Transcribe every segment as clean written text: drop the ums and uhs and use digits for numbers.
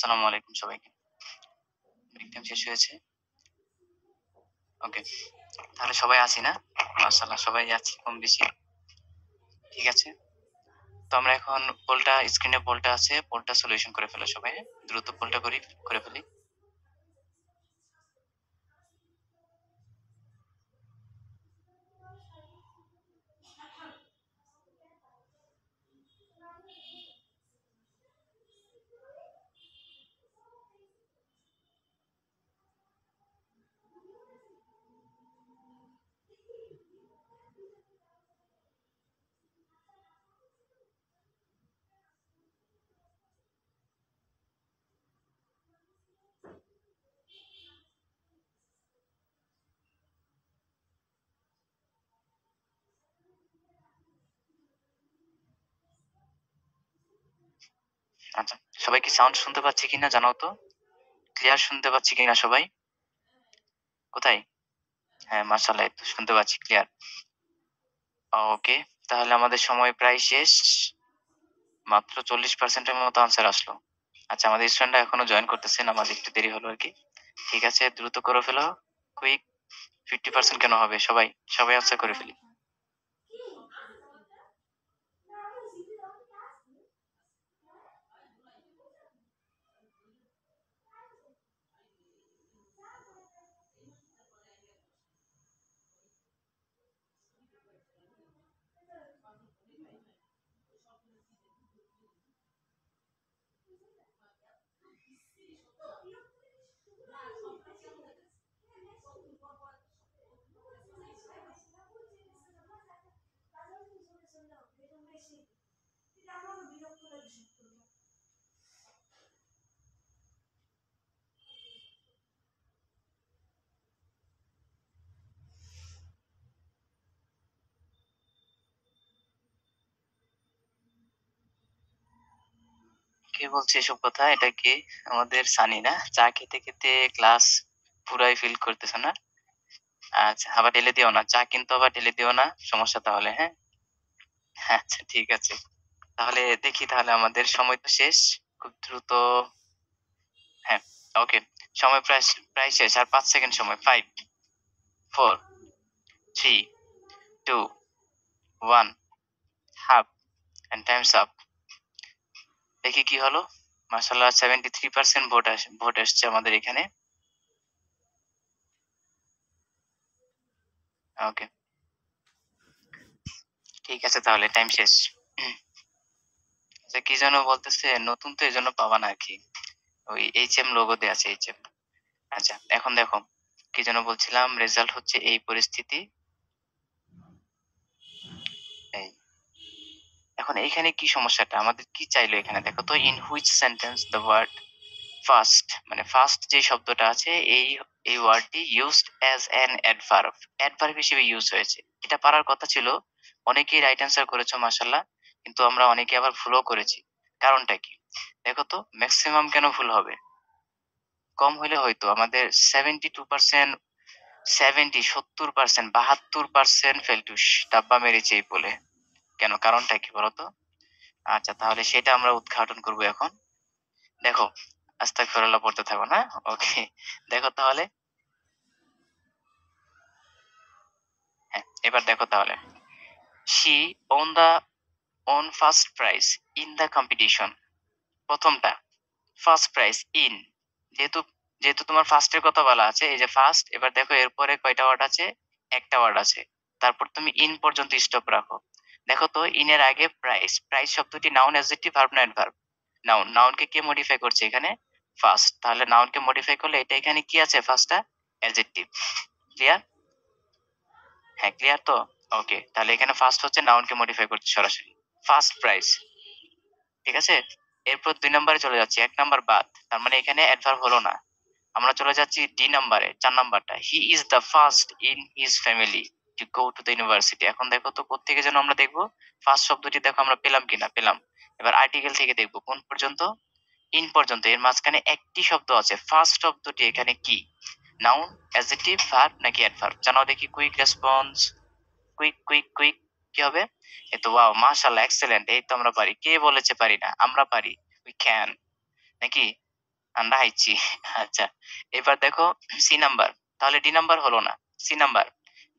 আসসালামু আলাইকুম সবাইকে। এক্সাম শেষ হয়েছে। ওকে। তাহলে সবাই আছি না? মাশাআল্লাহ সবাই আছি কম বেশি। ঠিক আছে। তো আমরা এখন স্ক্রিনে পোলটা আছে। পোলটা সলিউশন করে ফেলো সবাই, হ্যাঁ? দ্রুত পোলটা করে ফেলি। আচ্ছা, সবাই কি সাউন্ড শুনতে পাচ্ছে কিনা জানাও তো? ক্লিয়ার শুনতে পাচ্ছি কিনা সবাই? কোথায়? হ্যাঁ, মাশাআল্লাহ এই তো শুনতে পাচ্ছি ক্লিয়ার। ওকে, তাহলে আমাদের সময় প্রায় শেষ। মাত্র 40% এর মতো আনসার আসলো। আচ্ছা, আমাদের স্টুডেন্টরা এখনো জয়েন করতেছেন, আমাদের একটু দেরি হলো আরকি। ঠিক আছে, দ্রুত করে ফেলো। কুইক। 50% কেন হবে? সবাই আনসার করে ফেলি। কে বলছে এসব কথা? এটা কে? আমাদের সানি না? চা খেতে খেতে ক্লাস পুরাই ফিল করতেছে না? আচ্ছা, আবার ঢেলে দিও না। চা কিন্তু আবার ঢেলে দিও না। সমস্যা তাহলে, হ্যাঁ? আচ্ছা, ঠিক আছে। তাহলে দেখি, তাহলে আমাদের সময় তো শেষ। খুব দ্রুত। হ্যাঁ, ওকে। সময় প্রায় শেষ। আর ৫ সেকেন্ড সময়। ৫, ৪, ৩, 2, 1, হাফ এন্ড টাইমস আপ। দেখি কি হলো? মাশাআল্লাহ 73% ভোট এসছে আমাদের এখানে। ওকে। ঠিক আছে, তাহলে টাইম শেষ। আচ্ছা, কি যেন বলতেছে? নতুন তো এজন্য পাবা না আরকি। ওই এইচএম লোগো দেয়া আছে, এইচএম। আচ্ছা, এখন দেখো। কি যেন বলছিলাম? রেজাল্ট হচ্ছে এই পরিস্থিতি। এই। এখন এইখানে কি সমস্যাটা? আমাদের কি চাইলো এখানে? দেখো তো, in which sentence the word first, মানে ফার্স্ট যে শব্দটা আছে, এই ওয়ার্ডটি used as an adverb. Adverb হিসেবে ইউজ হয়েছে। এটা পারার কথা ছিল। অনেকেই রাইট অ্যান্সার করেছো মাশাআল্লাহ। কিন্তু আমরা অনেকে আবার ভুলও করেছি। কারণটা কি? দেখো তো, ম্যাক্সিমাম কেন ভুল হবে? কম হইলে হয়তো আমাদের 72%, 70% 72% ফেলটুস ডাব্বা মেরেছে এই বলে। কেন? কারণটা কি বলতো? আচ্ছা, তাহলে সেটা আমরা উদ্ঘাটন করব এখন। দেখো, আস্তাগফিরুল্লাহ পড়তে থাকো না? ওকে। দেখো তাহলে। হ্যাঁ, এবার দেখো তাহলে। She won the won first prize in the competition. প্রথমটা ফার্স্ট প্রাইজ ইন। যেহেতু যেহেতু তোমার ফার্স্ট এর কথা বলা আছে, এই যে ফার্স্ট, এবার দেখো এরপরে কয়টা ওয়ার্ড আছে? একটা ওয়ার্ড আছে। তারপর তুমি ইন পর্যন্ত স্টপ রাখো। দেখো তো, ইন এর আগে প্রাইস। প্রাইস শব্দটি নাউন, অ্যাডজেক্টিভ, ভার্ব না অ্যাডভার্ব? নাউন। নাউনকে কে মডিফাই করছে এখানে? ফার্স্ট। তাহলে নাউনকে মডিফাই করলে এটা এখানে কি আছে? ফার্স্টটা অ্যাডজেক্টিভ। ক্লিয়ার? হ্যাঁ, ক্লিয়ার তো? ওকে, তাহলে এখানে ফার্স্ট হচ্ছে নাউনকে মডিফাই করছে সরাসরি। First price. ঠিক আছে। এরপর ২ নম্বরে চলে যাচ্ছি, ১ নাম্বার বাদ। তার মানে এখানে অ্যাডভার্ব হলো না। আমরা চলে যাচ্ছি ডি নাম্বারে, ৪ নাম্বারটা। He is the first in his family to go to the university. এখন দেখো তো, কোত্থেকে যেন আমরা দেখবো ফার্স্ট শব্দটি, দেখো আমরা পেলাম কিনা? পেলাম। এবার আর্টিকেল থেকে দেখবো কোন পর্যন্ত? ইন পর্যন্ত। এর মাঝখানে একটি শব্দ আছে। ফার্স্ট শব্দটি এখানে কি? নাউন, অ্যাডজেক্টিভ, ভার্ব নাকি অ্যাডভার্ব? জানাও দেখি। Quick response. Quick quick quick. কি হবে? এই তো, ওয়াও, মাশাআল্লাহ, এক্সেলেন্ট। এই তো আমরা পারি। কে বলেছে পারি না? আমরা পারি। We can. নাকি? আমরা হাইছি। আচ্ছা, এবার দেখো সি নাম্বার, তাহলে ডি নাম্বার হলো না। C number,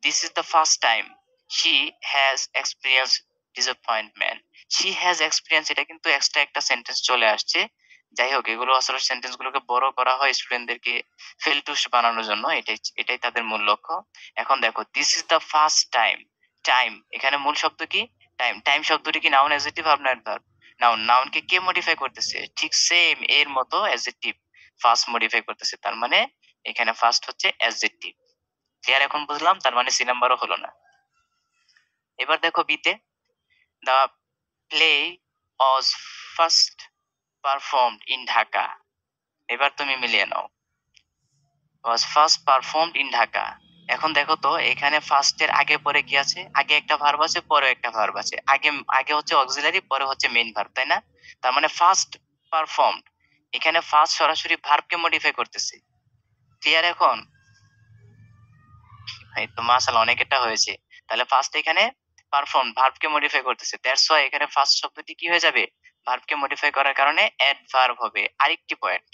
this is the first time she has experience disappointment. She has experience, এটা কিন্তু এক্সট্রা একটা সেন্টেন্স চলে আসছে। যাই হোক, এগুলো আসলে সেন্টেন্স গুলোকে বড় করা হয় স্টুডেন্টদেরকে ফেলটুস বানানোর জন্য, এটাই এটাই তাদের মূল লক্ষ্য। এখন দেখো this is the first time, time এখানে মূল শব্দ কি? টাইম। টাইম শব্দটি কি নাউন, অ্যাডজেক্টিভ, ভার্ব না অ্যাডভার্ব? নাউন। নাউনকে কে মডিফাই করতেছে? ঠিক সেম এর মতো অ্যাডজেক্টিভ ফার্স্ট মডিফাই করতেছে, তার মানে এখানে ফার্স্ট হচ্ছে অ্যাডজেক্টিভ। ক্লিয়ার এখন বুঝলাম, তার মানে সি নাম্বারও হলো না। এবার দেখো বিতে, the play was first performed in Dhaka. এবার তুমি মিলিয়ে নাও, was first performed in Dhaka. এখন দেখো তো এখানে ফার্স্টের আগে পরে কি আছে? আগে একটা ভার্ব আছে, পরে একটা ভার্ব আছে। আগে আগে হচ্ছে অক্সিলারি, পরে হচ্ছে মেইন ভার্ব, তাই না? তার মানে ফার্স্ট পারফর্মড, এখানে ফার্স্ট সরাসরি ভার্বকে মডিফাই করতেছে। ক্লিয়ার এখন? এই তো মাশাআল্লাহ, অনেক এটা হয়েছে। তাহলে ফার্স্ট এখানে পারফর্ম ভার্বকে মডিফাই করতেছে, দ্যাটস ওয়াই এখানে ফার্স্ট শব্দটি কি হয়ে যাবে? ভার্বকে মডিফাই করার কারণে অ্যাডভার্ব হবে। আরেকটি পয়েন্ট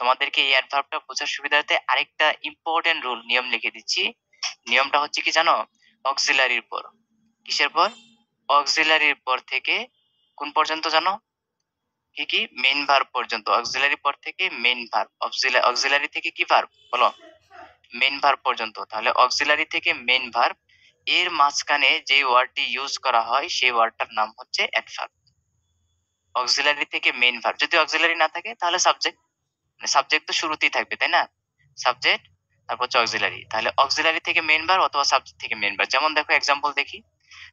তোমাদেরকে এই অ্যাডভার্বটা বোঝার সুবিধার্থে আরেকটা ইম্পর্টেন্ট রুল, নিয়ম লিখে দিচ্ছি। নিয়মটা হচ্ছে কি জানো? অক্সিলারির পর, কিসের পর? অক্সিলারির পর থেকে কোন পর্যন্ত জানো? কি কি? মেইন ভার্ব পর্যন্ত। অক্সিলারি পর থেকে মেইন ভার্ব, অক্সিলারি থেকে কি ভার্ব বলো? মেইন ভার্ব পর্যন্ত। তাহলে অক্সিলারি থেকে মেইন ভার্ব এর মাঝখানে যে ওয়ার্ডটি ইউজ করা হয় সেই ওয়ার্ডটার নাম হচ্ছে অ্যাডভার্ব। অক্সিলারি থেকে মেইন ভার্ব, যদি অক্সিলারি না থাকে তাহলে সাবজেক্ট, সাবজেক্ট তো শুরুতেই থাকবে, তাই না? সাবজেক্ট, তারপর হচ্ছে অক্সিলারি। তাহলে অক্সিলারি থেকে মেইন ভার্ব অথবা সাবজেক্ট থেকে মেইন ভার্ব। যেমন দেখো এক্সাম্পল দেখি,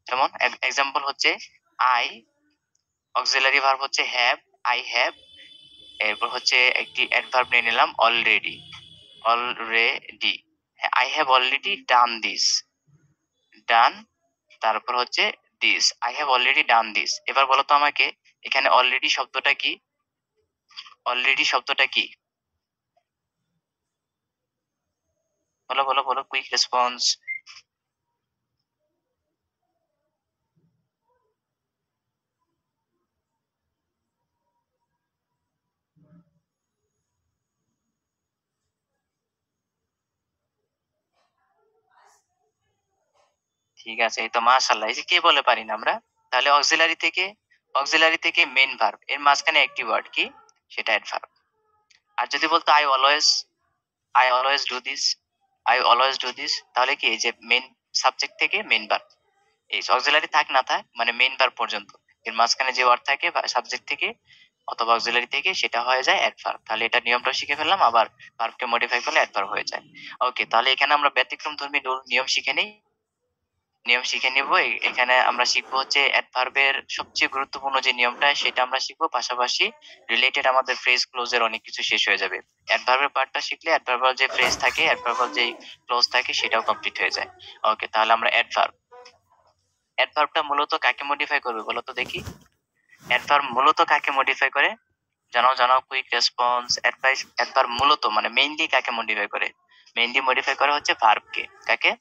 যেমন এক্সাম্পল হচ্ছে আই, অক্সিলারি ভার্ব হচ্ছে হ্যাভ, আই হ্যাভ। এরপর হচ্ছে একটি অ্যাডভার্ব নিয়ে নিলাম already, already, I have already done this, done. তারপর হচ্ছে this, I have already done this. এবার বলো তো আমাকে, এখানে অলরেডি শব্দটা কি? অলরেডি শব্দটা কি? বলো বলো বলো, কুইক রেসপন্স। ঠিক আছে, এই তো মাশাআল্লাহ, এই যে কে বলে পারি না আমরা। তাহলে অক্সিলারি থেকে, অক্সিলারি থেকে মেইন ভার্ব এর মাঝখানে একটি ওয়ার্ড কি? সেটা অ্যাডভার্ব। আর যদি বলতো I always, I always do this, I always do this, তাহলে কি? এই যে মেইন সাবজেক্ট থেকে মেইন ভার্ব, এই অক্সিলারি থাক না থাক মানে মেইন ভার্ব পর্যন্ত এর মাঝখানে যে ওয়ার্ড থাকে সাবজেক্ট থেকে অথবা অক্সিলারি থেকে, সেটা হয়ে যায় অ্যাডভার্ব। তাহলে এটা নিয়মটা শিখে ফেললাম, আবার ভার্বকে মডিফাই করলে অ্যাডভার্ব হয়ে যায়। ওকে, তাহলে এখানে আমরা ব্যতিক্রম ধর্মী নিয়ম শিখে নেই, নিয়ম শিখে নিব। এখানে আমরা শিখবো হচ্ছে অ্যাডভার্বের সবচেয়ে গুরুত্বপূর্ণ যে নিয়মটা সেটা আমরা শিখবো, পাশাপাশি রিলেটেড আমাদের ফ্রেজ ক্লোজের অনেক কিছু শেষ হয়ে যাবে। অ্যাডভার্বের পার্টটা শিখলে অ্যাডভার্বাল যে ফ্রেজ থাকে, অ্যাডভার্বাল যে ক্লোজ থাকে সেটাও কমপ্লিট হয়ে যায়। ওকে, তাহলে আমরা অ্যাডভার্ব, অ্যাডভার্বটা মূলত কাকে মডিফাই করবে বলো তো দেখি? অ্যাডভার্ব মূলত কাকে মডিফাই করে? জানাও জানাও, কুইক রেসপন্স। অ্যাডভাইস, অ্যাডভার্ব মূলত মানে মেইনলি কাকে মডিফাই করে? মেইনলি মডিফাই করা হচ্ছে ভার্বকে। কাকে?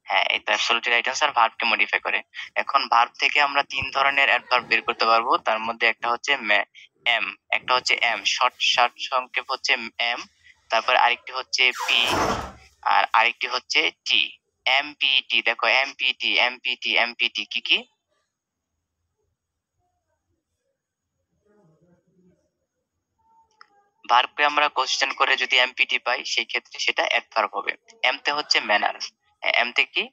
হ্যাঁ, এই তো অ্যাবসলিউটলি রাইট আনসার, ভার্বকে মডিফাই করে। এখন ভার্ব থেকে আমরা তিন ধরনের অ্যাডভার্ব বের করতে পারবো, তার মধ্যে একটা হচ্ছে এম, একটা হচ্ছে এম, শর্ট শর্ট সংক্ষেপ হচ্ছে এম, তারপর আরেকটি হচ্ছে পি, আর আরেকটি হচ্ছে টি। এমপিটি, দেখো এমপিটি, এমপিটি, এমপিটি কি কি? ভার্বকে আমরা কোশ্চেন করে যদি এমপিটি পাই সেই ক্ষেত্রে সেটা অ্যাডভার্ব হবে। এমতে হচ্ছে ম্যানার, এমতে কি?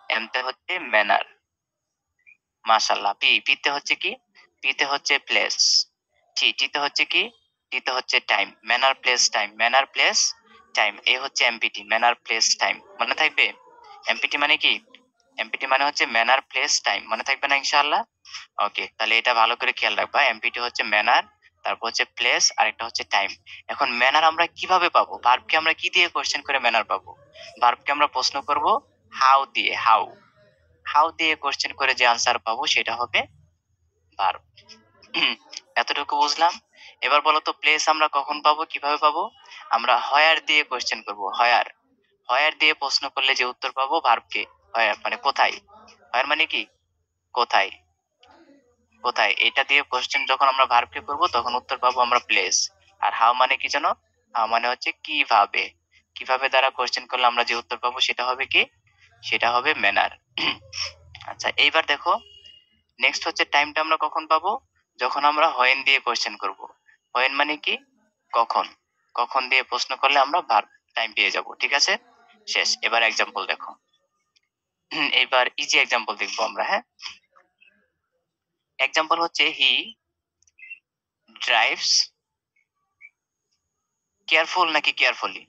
এমতে হচ্ছে ম্যানার। মাশাআল্লাহ। পিতে হচ্ছে কি? পিতে হচ্ছে প্লেস। টিতে হচ্ছে কি? টিতে হচ্ছে time. Manner place time, manner place time, এ হচ্ছে এমপিটি, ম্যানার প্লেস টাইম। মনে থাকবে? এমপিটি মানে কি? এমপিটি মানে হচ্ছে ম্যানার প্লেস টাইম, মনে থাকবে না ইনশাআল্লাহ? ওকে, তাহলে এটা ভালো করে খেয়াল রাখবা। এমপিটি হচ্ছে ম্যানার, তারপর হচ্ছে প্লেস, আর একটা হচ্ছে টাইম। এখন ম্যানার আমরা কিভাবে পাবো? ভার্বকে আমরা কি দিয়ে কোশ্চেন করে ম্যানার পাবো? ভার্বকে আমরা প্রশ্ন করব হাউ দিয়ে, হাউ, হাউ দিয়ে কোশ্চেন করে যে আনসার পাবো সেটা হবে ভার্ব। এতটুকু বুঝলাম। এবার বলো তো প্লেস আমরা কখন পাবো, কিভাবে পাবো? আমরা হয়ার দিয়ে কোশ্চেন করব, হয়ার। হয়ার দিয়ে প্রশ্ন করলে যে উত্তর পাবো ভার্বকে, হয়ার মানে কোথায়, হয়ার মানে কি? কোথায়, কোথায়, এটা দিয়ে কোশ্চেন যখন আমরা ভার্বকে করব তখন উত্তর পাবো আমরা প্লেস। আর হাউ মানে কি জানো? হাউ মানে হচ্ছে কিভাবে। কিভাবে দ্বারা কোশ্চেন করলে আমরা যে উত্তর পাবো সেটা হবে কি? সেটা হবে ম্যানার। আচ্ছা এইবার দেখো, নেক্সট হচ্ছে টাইমটা আমরা কখন পাবো? যখন আমরা হোয়েন দিয়ে কোশ্চেন করব। হোয়েন মানে কি? কখন। কখন দিয়ে প্রশ্ন করলে আমরা ভার্ব টাইম পেয়ে যাব, ঠিক আছে? শেষ। এবার এক্সাম্পল দেখো। এবার ইজি এক্সাম্পল দেখবো আমরা, হ্যাঁ। এক্সাম্পল হচ্ছে হি ড্রাইভস কেয়ারফুল নাকি কেয়ারফুলি?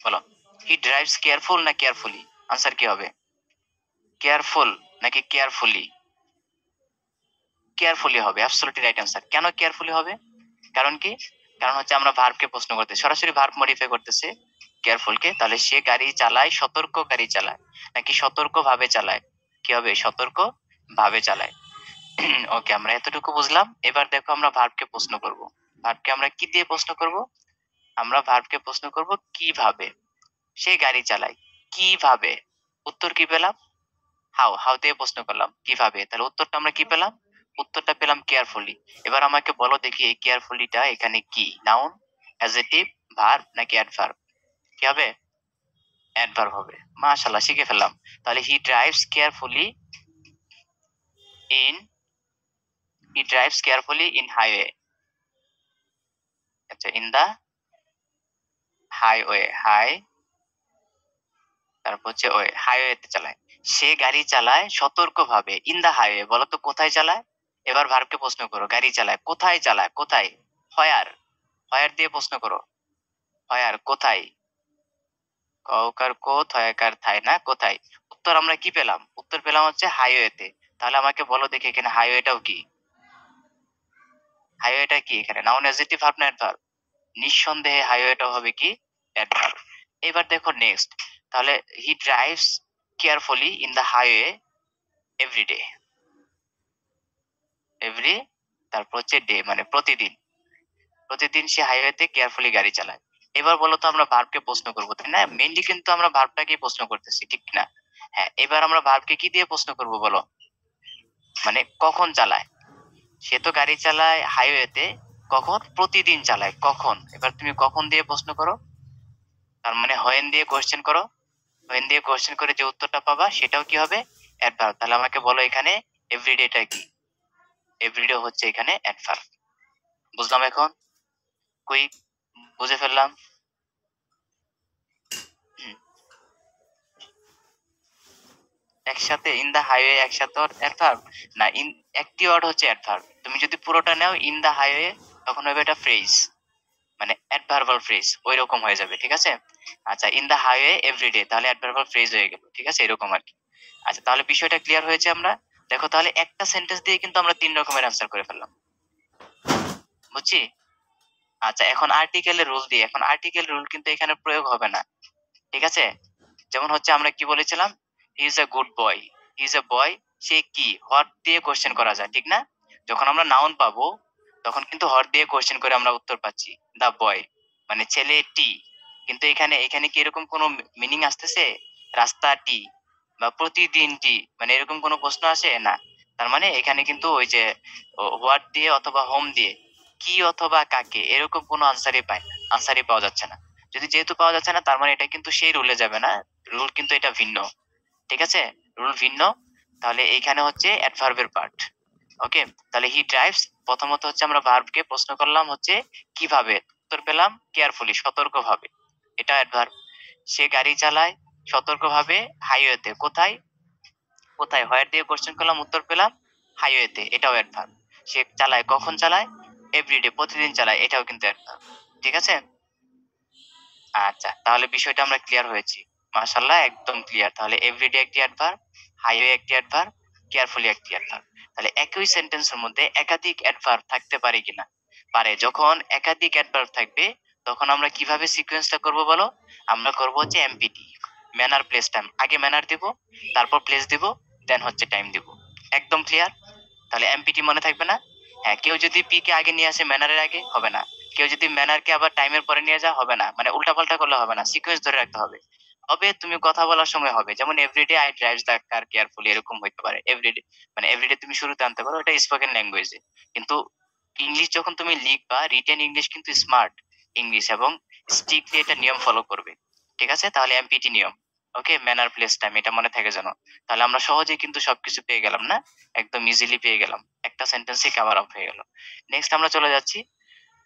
বলো, হি ড্রাইভস কেয়ারফুল না কেয়ারফুলি? আনসার কি হবে? কেয়ারফুল নাকি কেয়ারফুলি? কেয়ারফুলি হবে, অ্যাবসলিউটলি রাইট আনসার। কেন কেয়ারফুলি হবে? কারণ কি? কারণ হচ্ছে আমরা ভার্বকে প্রশ্ন করতে, সরাসরি ভার্ব মডিফাই করতেছে কেয়ারফুলকে। তাহলে সে গাড়ি চালায়, সতর্ক গাড়ি চালায় নাকি সতর্ক ভাবে চালায়? কি হবে? সতর্ক ভাবে চালায়। ওকে, আমরা এতটুকু বুঝলাম। এবার দেখো আমরা ভার্বকে প্রশ্ন করব। ভার্বকে আমরা কি দিয়ে প্রশ্ন করব? আমরা ভার্বকে প্রশ্ন করব কিভাবে। সে গাড়ি চালায় কিভাবে? উত্তর কি পেলাম? হাউ। হাউ দিয়ে প্রশ্ন করলাম কিভাবে, তাহলে উত্তরটা আমরা কি পেলাম? উত্তরটা পেলাম কেয়ারফুলি। এবার আমাকে বলো দেখি এই কেয়ারফুলিটা এখানে কি? নাউন, অ্যাডজেক্টিভ, ভার্ব নাকি অ্যাডভার্ব? কি হবে? অ্যাডভার্ব হবে। মাশাআল্লাহ, শিখে ফেললাম। তাহলে in he drives carefully in highway. আচ্ছা, ইন দা হাইওয়ে। তারপর হচ্ছে ওয়ে, হাইওয়েতে চালায়। সে গাড়ি চালায় সতর্কভাবে ইন দা হাইওয়ে। বলো তো কোথায় চালায়? এবার ভার্বকে প্রশ্ন করো, গাড়ি চালায় কোথায়? চালায় কোথায়? হোয়ার। হোয়ার দিয়ে প্রশ্ন করো। হোয়ার, কোথায়? কওকার কো, থয়াকার থাই না, কোথায়? উত্তর আমরা কি পেলাম? উত্তর পেলাম হচ্ছে হাইওয়েতে। তাহলে আমাকে বলো দেখি এখানে হাইওয়েটাও কি? হাইওয়েটা কি এখানে? নাউন, অ্যাডজেক্টিভ, ভার্ব না অ্যাডভার্ব? নিঃসন্দেহে হাইওয়েটাও হবে কি? অ্যাডভার্ব। এবার দেখো নেক্সট। তাহলে he drives carefully in the highway everyday. Every, তারপর হচ্ছে ডে মানে প্রতিদিন। প্রতিদিন সে হাইওয়েতে কেয়ারফুলি গাড়ি চালায়। এবার বলো তো আমরা ভার্বকে প্রশ্ন করবো, তাই না? মেইনলি কিন্তু আমরা ভার্বটাকেই প্রশ্ন করতেছি, ঠিক না? হ্যাঁ, এবার আমরা ভার্বকে কি দিয়ে প্রশ্ন করব বলো? মানে কখন চালায়। সে তো গাড়ি চালায় হাইওয়েতে, কখন? প্রতিদিন চালায়, কখন? এবার তুমি কখন দিয়ে প্রশ্ন করো, তার মানে হোয়েন দিয়ে কোশ্চেন করো। হোয়েন দিয়ে কোশ্চেন করে যে উত্তরটা পাবা সেটাও কি হবে? অ্যাডভার্ব। তাহলে আমাকে বলো এখানে এভরিডেটা কি? এভরিডে হচ্ছে এখানে অ্যাডভার্ব। বুঝলাম এখন? কুইক, বুঝে ফেললাম। হুম, একসাথে ইন দা হাইওয়ে একসাথে অ্যাডভার্ব না, ইন একটি ওয়ার্ড হচ্ছে অ্যাডভার্ব। তুমি যদি পুরোটা নাও ইন দা হাইওয়ে, তখন হবে এটা ফ্রেজ, মানে অ্যাডভার্বাল ফ্রেজ ওই রকম হয়ে যাবে, ঠিক আছে? আচ্ছা, ইন দা হাইওয়ে এভরিডে, তাহলে অ্যাডভার্বাল ফ্রেজ হয়ে গেল, ঠিক আছে? এরকম আর কি। আচ্ছা, তাহলে বিষয়টা ক্লিয়ার হয়েছে আমরা। দেখো তাহলে একটা সেন্টেন্স দিয়ে কিন্তু আমরা 3 রকমের অ্যান্সার করে ফেললাম, বুঝছি? আচ্ছা, এখন আর্টিকেলের রুল দিয়ে, এখন আর্টিকেল রুল কিন্তু এখানে প্রয়োগ হবে না, ঠিক আছে? যেমন হচ্ছে আমরা কি বলেছিলাম? He is a good boy. He is a boy, সে কি? হোয়াট দিয়ে কোশ্চেন করা যায়, ঠিক না? যখন আমরা নাউন পাবো তখন কিন্তু হোয়াট দিয়ে কোশ্চেন করে আমরা উত্তর পাচ্ছি, দা বয় মানে ছেলেটি। কিন্তু এখানে এখানে কি এরকম কোনো মিনিং আসতেছে? রাস্তাটি বা প্রতিদিনটি, মানে এরকম কোনো প্রশ্ন আসে না। তার মানে এখানে কিন্তু ওই যে হোয়াট দিয়ে অথবা হোম দিয়ে কি অথবা কাকে এরকম কোনো আনসারই পাওয়া যাচ্ছে না। যদি যেহেতু পাওয়া যাচ্ছে না, তার মানে এটা কিন্তু সেই রুলে যাবে না। রুল কিন্তু এটা ভিন্ন, ঠিক আছে? রুল ভিন্ন। তাহলে এইখানে হচ্ছে অ্যাডভার্বের পার্ট। ওকে, তাহলে হি ড্রাইভস, প্রথমত হচ্ছে আমরা ভার্বকে প্রশ্ন করলাম হচ্ছে কিভাবে, উত্তর পেলাম কেয়ারফুলি, সতর্কভাবে, এটা অ্যাডভার্ব। সে গাড়ি চালায় সতর্কভাবে হাইওয়েতে, কোথায়? কোথায়, হোয়ার দিয়ে কোশ্চেন করলাম, উত্তর পেলাম হাইওয়েতে, এটাও অ্যাডভার্ব। সে চালায় কখন চালায়? এভরিডে, প্রতিদিন চালায়, এটাও কিন্তু অ্যাডভার্ব, ঠিক আছে? আচ্ছা, তাহলে বিষয়টা আমরা ক্লিয়ার হয়েছি। মাশাআল্লাহ, একদম ক্লিয়ার। তাহলে এভরিডে একটি অ্যাডভার্ব, হাইওয়ে একটি অ্যাডভার্ব, কেয়ারফুলি একটি অ্যাডভার্ব। তাহলে একই সেন্টেন্সের মধ্যে একাধিক অ্যাডভার্ব থাকতে পারে কিনা? পারে। যখন একাধিক অ্যাডভার্ব থাকবে তখন আমরা কিভাবে সিকোয়েন্সটা করব বলো? আমরা করব হচ্ছে এমপিটি, ম্যানার প্লেস টাইম। আগে ম্যানার দিব, তারপর প্লেস দিব, দেন হচ্ছে টাইম দিব। একদম ক্লিয়ার? তাহলে এমপিটি মনে থাকবে না? হ্যাঁ, কেউ যদি পি কে আগে নিয়ে আসে ম্যানারের আগে, হবে না। কেউ যদি ম্যানারকে আবার টাইমের পরে নিয়ে যায়, হবে না। মানে উল্টাপাল্টা করলে হবে না, সিকোয়েন্স ধরে রাখতে হবে। হবে তুমি কথা বলার সময় হবে, যেমন everyday I drives the car carefully, এরকম হইতে পারে। এভরিডে মানে এভরিডে তুমি শুরুতে আনতে পারো, এটা স্পোকেন ল্যাঙ্গুয়েজে। কিন্তু ইংলিশ যখন তুমি লিখবা, রিটেন ইংলিশ কিন্তু স্মার্ট ইংলিশ এবং স্ট্রিক্টলি এটা নিয়ম ফলো করবে। ঠিক আছে, তাহলে এমপিটি নিয়ম। ওকে, ম্যানার প্লেস টাইম এটা মনে থাকে যেন। তাহলে আমরা সহজেই কিন্তু সবকিছু পেয়ে গেলাম না, একদম ইজিলি পেয়ে গেলাম, একটা সেন্টেন্সে কভার আপ হয়ে গেল। নেক্সট আমরা চলে যাচ্ছি,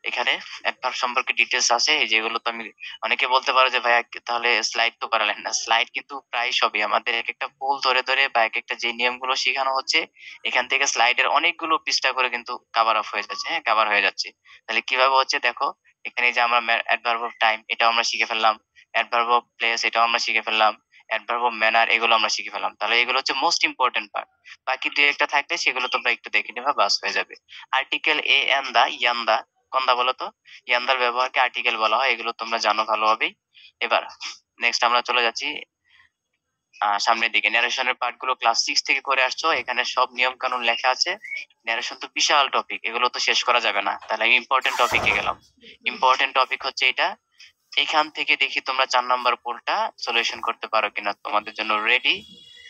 এখানে অ্যাডভার্ব সম্পর্কে ডিটেলস আছে যেগুলো তো আমি, অনেকে বলতে পারো যে ভাইয়া তাহলে স্লাইড তো করালেন না। স্লাইড কিন্তু প্রায় সবই আমাদের এক একটা পোল ধরে ধরে বা এক একটা যে নিয়মগুলো শেখানো হচ্ছে এখান থেকে স্লাইডের অনেকগুলো পৃষ্ঠা করে কিন্তু কভার আপ হয়ে যাচ্ছে, হ্যাঁ কভার হয়ে যাচ্ছে। তাহলে কিভাবে হচ্ছে দেখো, এখানে যে আমরা অ্যাডভার্ব অফ টাইম এটাও আমরা শিখে ফেললাম, অ্যাডভার্ব অফ প্লেস এটাও আমরা শিখে ফেললাম, অ্যাডভার্ব অফ ম্যানার এগুলো আমরা শিখে ফেললাম। তাহলে এগুলো হচ্ছে মোস্ট ইম্পর্টেন্ট পার্ট। বাকি দুই একটা থাকলে সেগুলো তোমরা একটু দেখে নেবা, বাস হয়ে যাবে। আর্টিকেল এ এন দা ইয়ান দা, কোনটা বলো তো? ইয়ান্দার ব্যবহারকে আর্টিকেল বলা হয়, এগুলো তোমরা জানো ভালোভাবেই। এবার নেক্সট আমরা চলে যাচ্ছি সামনের দিকে। ন্যারেশনের পার্ট গুলো ক্লাস 6 থেকে করে আসছো, এখানে সব নিয়ম কানুন লেখা আছে। ন্যারেশন তো বিশাল টপিক, এগুলো তো শেষ করা যাবে না। তাহলে আমি ইম্পর্টেন্ট টপিকে গেলাম। ইম্পর্টেন্ট টপিক হচ্ছে এটা। এখান থেকে দেখি তোমরা 4 নাম্বার পোলটা সলিউশন করতে পারো কিনা। তোমাদের জন্য ready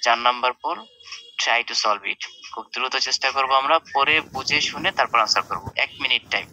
4 number poll, try to solve it. খুব দ্রুত চেষ্টা করবো আমরা, পরে বুঝে শুনে তারপর আনসার করবো। 1 মিনিট টাইম।